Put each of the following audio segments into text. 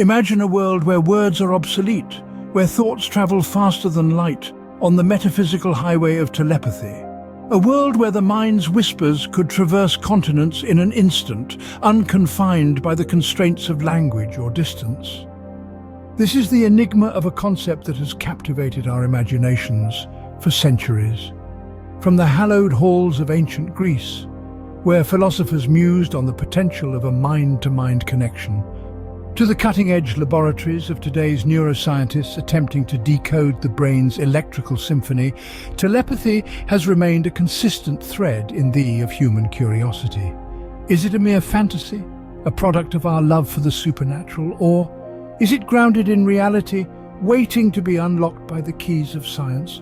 Imagine a world where words are obsolete, where thoughts travel faster than light on the metaphysical highway of telepathy. A world where the mind's whispers could traverse continents in an instant, unconfined by the constraints of language or distance. This is the enigma of a concept that has captivated our imaginations for centuries. From the hallowed halls of ancient Greece, where philosophers mused on the potential of a mind-to-mind connection, to the cutting-edge laboratories of today's neuroscientists attempting to decode the brain's electrical symphony, telepathy has remained a consistent thread in the of human curiosity. Is it a mere fantasy, a product of our love for the supernatural, or is it grounded in reality, waiting to be unlocked by the keys of science?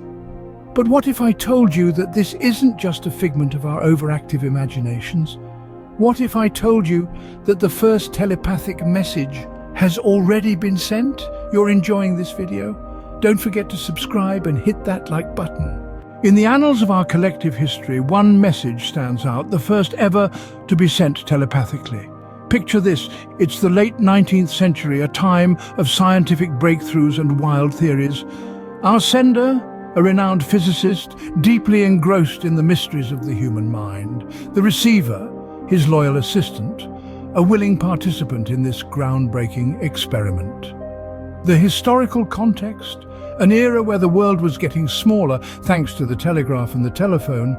But what if I told you that this isn't just a figment of our overactive imaginations? What if I told you that the first telepathic message has already been sent? You're enjoying this video? Don't forget to subscribe and hit that like button. In the annals of our collective history, one message stands out, the first ever to be sent telepathically. Picture this, it's the late 19th century, a time of scientific breakthroughs and wild theories. Our sender, a renowned physicist, deeply engrossed in the mysteries of the human mind. The receiver, his loyal assistant, a willing participant in this groundbreaking experiment. The historical context, an era where the world was getting smaller thanks to the telegraph and the telephone,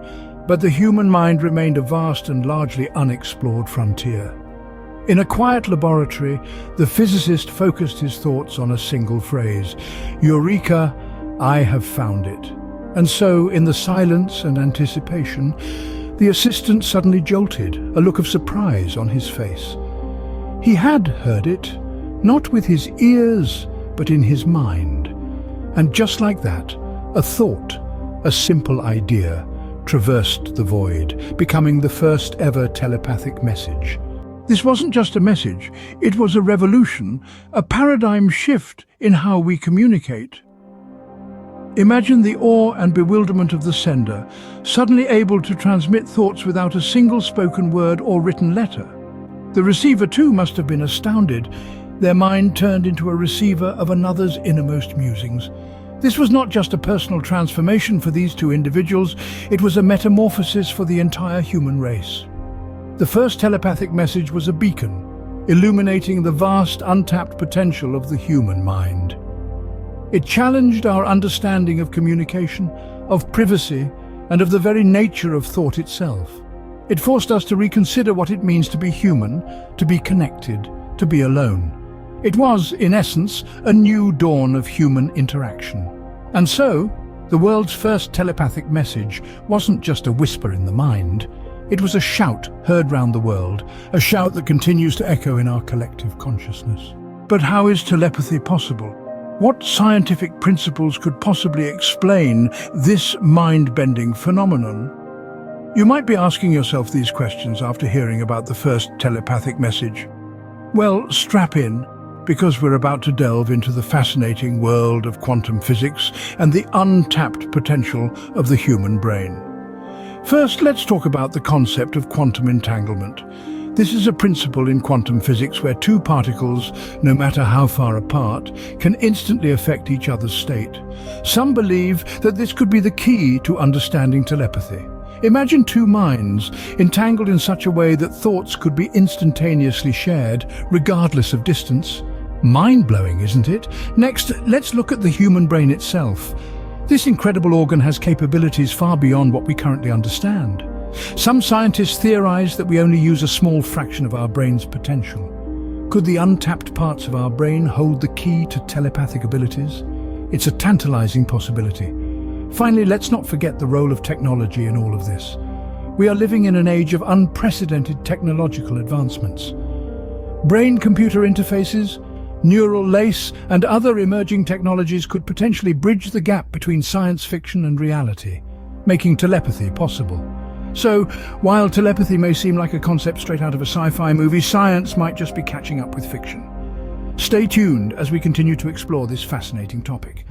but the human mind remained a vast and largely unexplored frontier. In a quiet laboratory, the physicist focused his thoughts on a single phrase: "Eureka, I have found it." And so, in the silence and anticipation, the assistant suddenly jolted, a look of surprise on his face. He had heard it, not with his ears, but in his mind. And just like that, a thought, a simple idea, traversed the void, becoming the first ever telepathic message. This wasn't just a message, it was a revolution, a paradigm shift in how we communicate. Imagine the awe and bewilderment of the sender, suddenly able to transmit thoughts without a single spoken word or written letter. The receiver too must have been astounded, their mind turned into a receiver of another's innermost musings. This was not just a personal transformation for these two individuals, it was a metamorphosis for the entire human race. The first telepathic message was a beacon, illuminating the vast, untapped potential of the human mind. It challenged our understanding of communication, of privacy, and of the very nature of thought itself. It forced us to reconsider what it means to be human, to be connected, to be alone. It was, in essence, a new dawn of human interaction. And so, the world's first telepathic message wasn't just a whisper in the mind. It was a shout heard round the world, a shout that continues to echo in our collective consciousness. But how is telepathy possible? What scientific principles could possibly explain this mind-bending phenomenon? You might be asking yourself these questions after hearing about the first telepathic message. Well, strap in, because we're about to delve into the fascinating world of quantum physics and the untapped potential of the human brain. First, let's talk about the concept of quantum entanglement. This is a principle in quantum physics where two particles, no matter how far apart, can instantly affect each other's state. Some believe that this could be the key to understanding telepathy. Imagine two minds entangled in such a way that thoughts could be instantaneously shared, regardless of distance. Mind-blowing, isn't it? Next, let's look at the human brain itself. This incredible organ has capabilities far beyond what we currently understand. Some scientists theorize that we only use a small fraction of our brain's potential. Could the untapped parts of our brain hold the key to telepathic abilities? It's a tantalizing possibility. Finally, let's not forget the role of technology in all of this. We are living in an age of unprecedented technological advancements. Brain-computer interfaces, neural lace, and other emerging technologies could potentially bridge the gap between science fiction and reality, making telepathy possible. So, while telepathy may seem like a concept straight out of a sci-fi movie, science might just be catching up with fiction. Stay tuned as we continue to explore this fascinating topic.